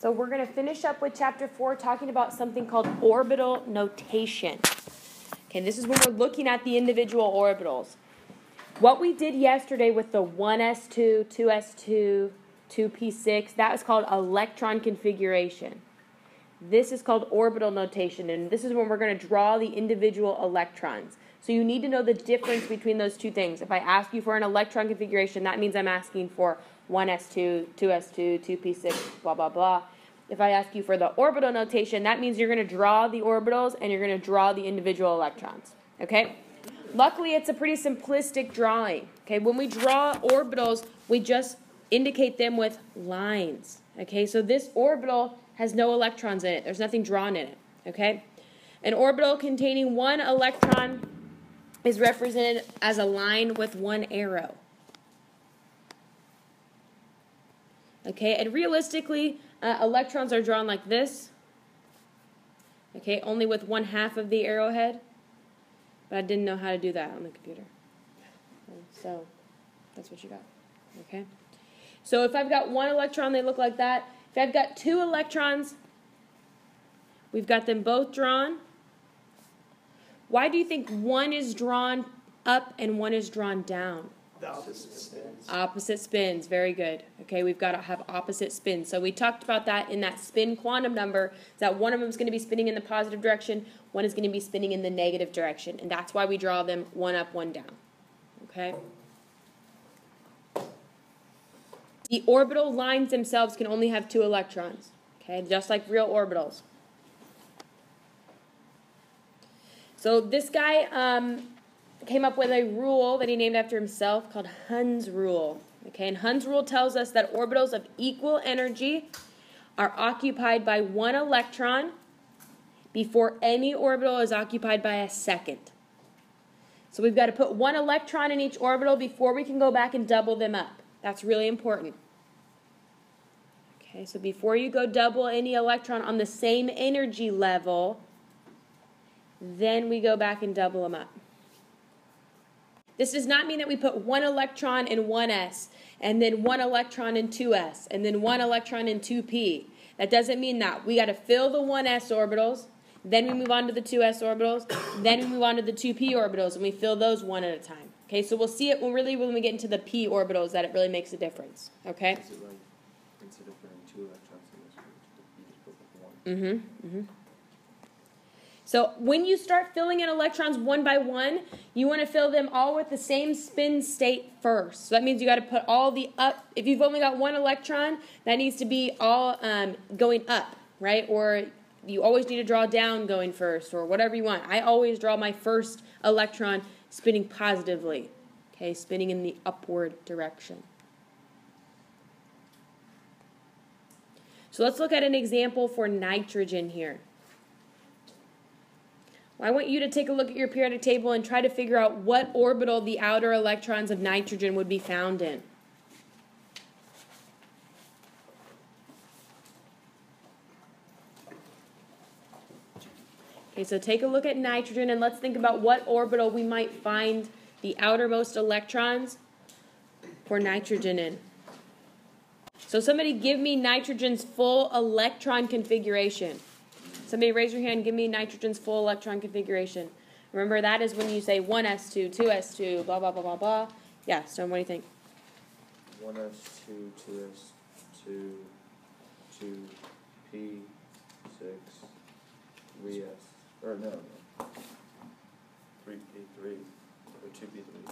So we're going to finish up with Chapter 4 talking about something called orbital notation. Okay, this is when we're looking at the individual orbitals. What we did yesterday with the 1s2, 2s2, 2p6, that was called electron configuration. This is called orbital notation, and this is when we're going to draw the individual electrons. So you need to know the difference between those two things. If I ask you for an electron configuration, that means I'm asking for 1s2, 2s2, 2p6, blah, blah, blah. If I ask you for the orbital notation, that means you're going to draw the orbitals and you're going to draw the individual electrons. Okay? Luckily, it's a pretty simplistic drawing. Okay? When we draw orbitals, we just indicate them with lines. Okay? So this orbital has no electrons in it. There's nothing drawn in it. Okay? An orbital containing one electron is represented as a line with one arrow. Okay, and realistically, electrons are drawn like this. Okay, only with one half of the arrowhead. But I didn't know how to do that on the computer. So, that's what you got. Okay? So if I've got one electron, they look like that. If I've got two electrons, we've got them both drawn. Why do you think one is drawn up and one is drawn down? The opposite spins. Opposite spins, very good. Okay, we've got to have opposite spins. So we talked about that in that spin quantum number, that one of them is going to be spinning in the positive direction, one is going to be spinning in the negative direction, and that's why we draw them one up, one down. Okay? The orbital lines themselves can only have two electrons. Okay, just like real orbitals. So this guy came up with a rule that he named after himself called Hund's rule. Okay, and Hund's rule tells us that orbitals of equal energy are occupied by one electron before any orbital is occupied by a second. So we've got to put one electron in each orbital before we can go back and double them up. That's really important. Okay, so before you go double any electron on the same energy level, then we go back and double them up. This does not mean that we put one electron in 1s, and then one electron in 2s, and then one electron in 2p. That doesn't mean that. We got to fill the 1s orbitals, then we move on to the 2s orbitals, then we move on to the 2p orbitals, and we fill those one at a time. Okay, so we'll see it when we get into the p orbitals that it really makes a difference. Okay? Is it like, instead of putting two electrons in this group, you just put one? So when you start filling in electrons one by one, you want to fill them all with the same spin state first. So that means you got to put all the up. If you've only got one electron, that needs to be all going up, right? Or you always need to draw down going first, or whatever you want. I always draw my first electron spinning positively, okay, spinning in the upward direction. So let's look at an example for nitrogen here. I want you to take a look at your periodic table and try to figure out what orbital the outer electrons of nitrogen would be found in. Okay, so take a look at nitrogen and let's think about what orbital we might find the outermost electrons for nitrogen in. So somebody give me nitrogen's full electron configuration. Somebody raise your hand and give me nitrogen's full electron configuration. Remember, that is when you say 1s2, 2s2, blah, blah, blah, blah, blah. Yeah, Stone, what do you think? 1s2, 2s2, 2p6, 3s, or no, 3p3, or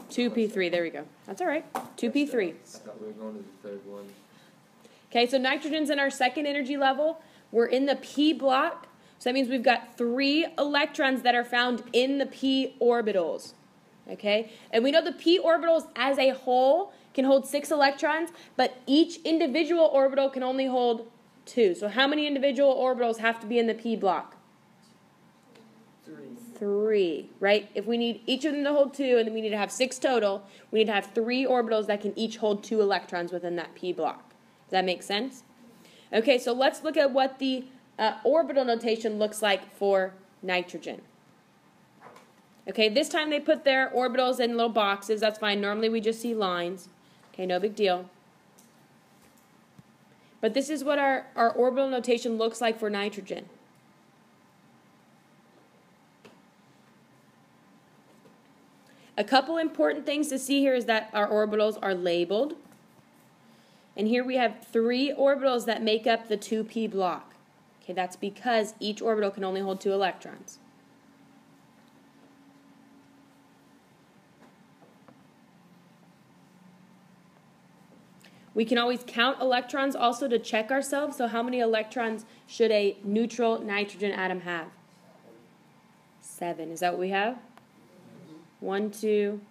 2p3. 2p3, there we go. That's all right. 2p3. I thought we were going to the third one. Okay, so nitrogen's in our second energy level. We're in the p block. So that means we've got 3 electrons that are found in the p orbitals, okay? And we know the p orbitals as a whole can hold 6 electrons, but each individual orbital can only hold 2. So how many individual orbitals have to be in the p block? 3, right? If we need each of them to hold 2, and then we need to have 6 total, we need to have 3 orbitals that can each hold 2 electrons within that p block. Does that make sense? Okay, so let's look at what the orbital notation looks like for nitrogen. Okay, this time they put their orbitals in little boxes. That's fine. Normally we just see lines. Okay, no big deal. But this is what our orbital notation looks like for nitrogen. A couple important things to see here is that our orbitals are labeled. And here we have 3 orbitals that make up the 2p block. Okay, that's because each orbital can only hold 2 electrons. We can always count electrons also to check ourselves. So how many electrons should a neutral nitrogen atom have? 7. Is that what we have? 1, 2,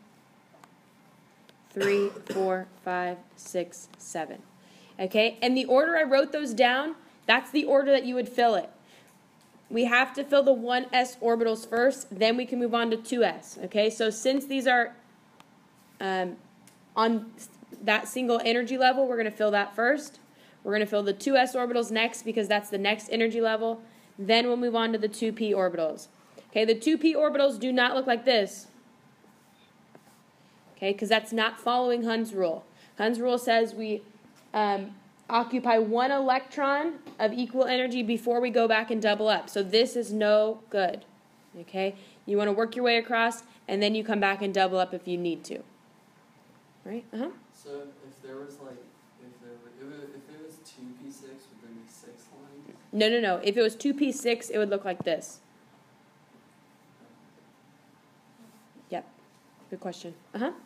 3, 4, 5, 6, 7. Okay, and the order I wrote those down, that's the order that you would fill it. We have to fill the 1s orbitals first, then we can move on to 2s. Okay, so since these are on that single energy level, we're going to fill that first. We're going to fill the 2s orbitals next because that's the next energy level. Then we'll move on to the 2p orbitals. Okay, the 2p orbitals do not look like this. Okay, because that's not following Hund's rule. Hund's rule says we occupy 1 electron of equal energy before we go back and double up. So this is no good. Okay, you want to work your way across, and then you come back and double up if you need to. Right? So if there was like, if it was 2p6, would there be 6 lines? No. If it was 2p6, it would look like this. Yep. Good question. So they like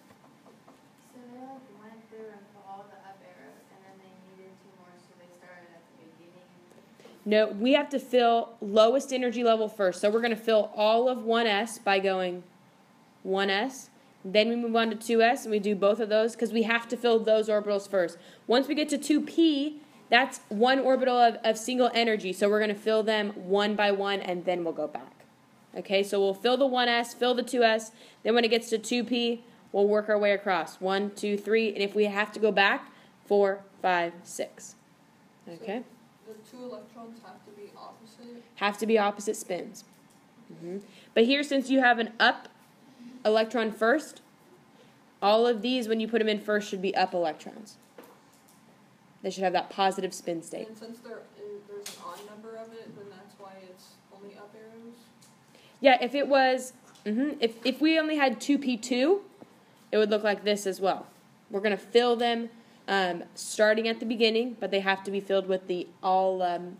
went through and put all the up arrows, and then they needed 2 more, so they started at the beginning. No, we have to fill lowest energy level first. So we're going to fill all of 1s by going 1s. Then we move on to 2s, and we do both of those because we have to fill those orbitals first. Once we get to 2p, that's 1 orbital of single energy. So we're going to fill them 1 by 1, and then we'll go back. Okay, so we'll fill the 1s, fill the 2s. Then when it gets to 2p, we'll work our way across. 1, 2, 3, and if we have to go back, 4, 5, 6. Okay? So the 2 electrons have to be opposite? Have to be opposite spins. But here, since you have an up electron first, all of these, when you put them in first, should be up electrons. They should have that positive spin state. And since there's an odd number of it, then that's why it's only up arrows? Yeah, if it was, if we only had 2p2, it would look like this as well. We're going to fill them starting at the beginning, but they have to be filled with the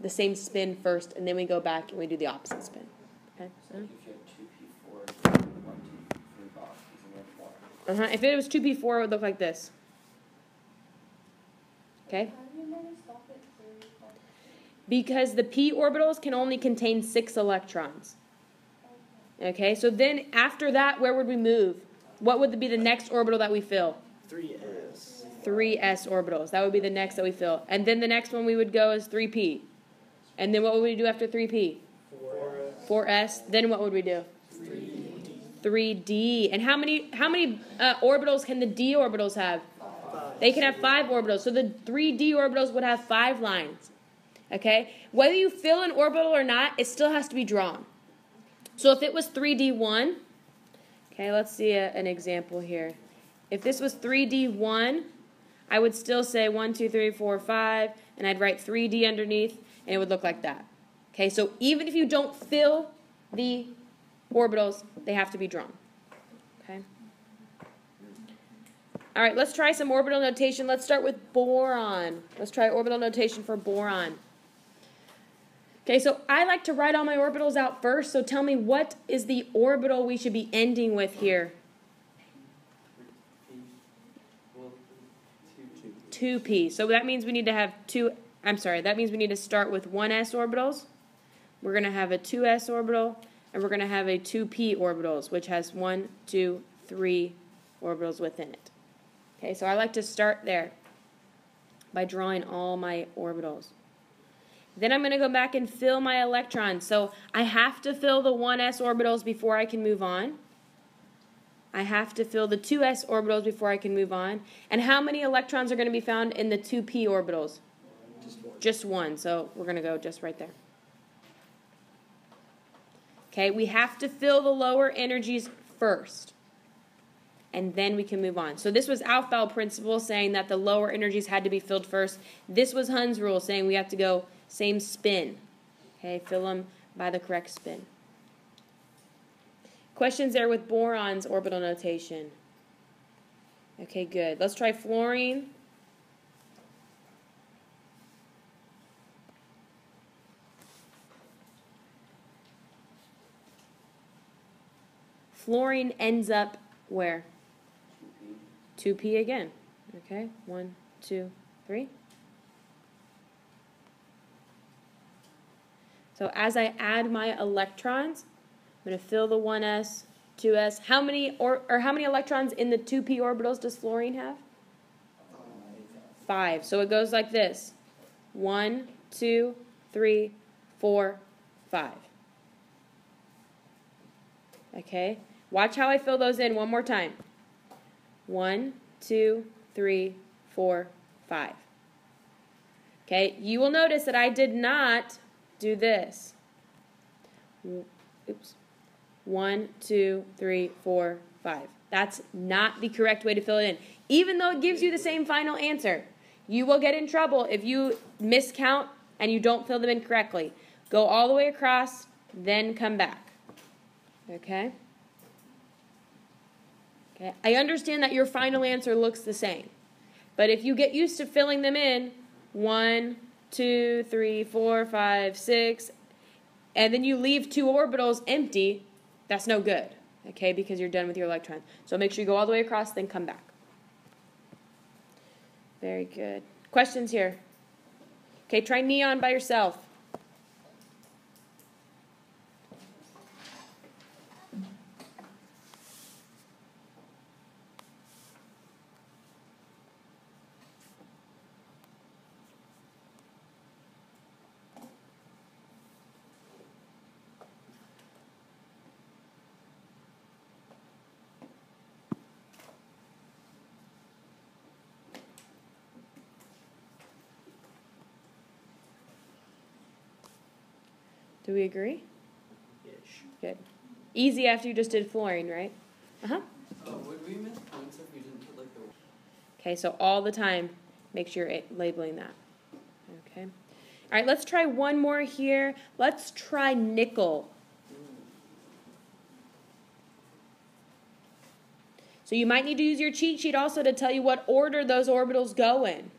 same spin first, and then we go back and we do the opposite spin. Okay? So if you had 2p4, 1, 2, 3 boxes, and then 4. If it was 2p4, it would look like this. Okay? Because the p orbitals can only contain 6 electrons. Okay, so then after that, where would we move? What would be the next orbital that we fill? 3s. 3s orbitals. That would be the next that we fill. And then the next one we would go is 3p. And then what would we do after 3p? 4s. Then what would we do? 3d. And how many orbitals can the d orbitals have? 5. They can have 5 orbitals. So the 3d orbitals would have 5 lines. Okay? Whether you fill an orbital or not, it still has to be drawn. So if it was 3d1, okay, let's see an example here. If this was 3d1, I would still say 1, 2, 3, 4, 5, and I'd write 3d underneath, and it would look like that. Okay, so even if you don't fill the orbitals, they have to be drawn. Okay. All right, let's try some orbital notation. Let's start with boron. Let's try orbital notation for boron. Okay, so I like to write all my orbitals out first, so tell me what is the orbital we should be ending with here? 2p. So that means we need to have that means we need to start with 1s orbitals. We're going to have a 2s orbital, and we're going to have a 2p orbitals, which has 1, 2, 3 orbitals within it. Okay, so I like to start there by drawing all my orbitals. Then I'm going to go back and fill my electrons. So I have to fill the 1s orbitals before I can move on. I have to fill the 2s orbitals before I can move on. And how many electrons are going to be found in the 2p orbitals? Just one. So we're going to go just right there. Okay, we have to fill the lower energies first. and then we can move on. So this was Aufbau principle, saying that the lower energies had to be filled first. This was Hund's rule, saying we have to go same spin. Okay, fill them by the correct spin. Questions there with boron's orbital notation? Okay, good. Let's try fluorine. Fluorine ends up where? 2p again. Okay, 1, 2, 3. So as I add my electrons, I'm going to fill the 1s, 2s. How many how many electrons in the 2p orbitals does fluorine have? 5. So it goes like this. 1, 2, 3, 4, 5. Okay? Watch how I fill those in one more time. 1, 2, 3, 4, 5. Okay? You will notice that I did not do this. Oops. 1, 2, 3, 4, 5. That's not the correct way to fill it in. Even though it gives you the same final answer, you will get in trouble if you miscount and you don't fill them in correctly. Go all the way across, then come back. Okay? Okay. I understand that your final answer looks the same. But if you get used to filling them in, 1, 2, 3, 4, 5, 6, and then you leave 2 orbitals empty, that's no good, okay, because you're done with your electrons. So make sure you go all the way across, then come back. Very good. Questions here? Okay, try neon by yourself. Do we agree? Ish. Good. Easy after you just did fluorine, right? Uh-huh. Would we miss points if we didn't put like the... Okay, so all the time, make sure you're labeling that. Okay. All right, let's try one more here. Let's try nickel. So you might need to use your cheat sheet also to tell you what order those orbitals go in.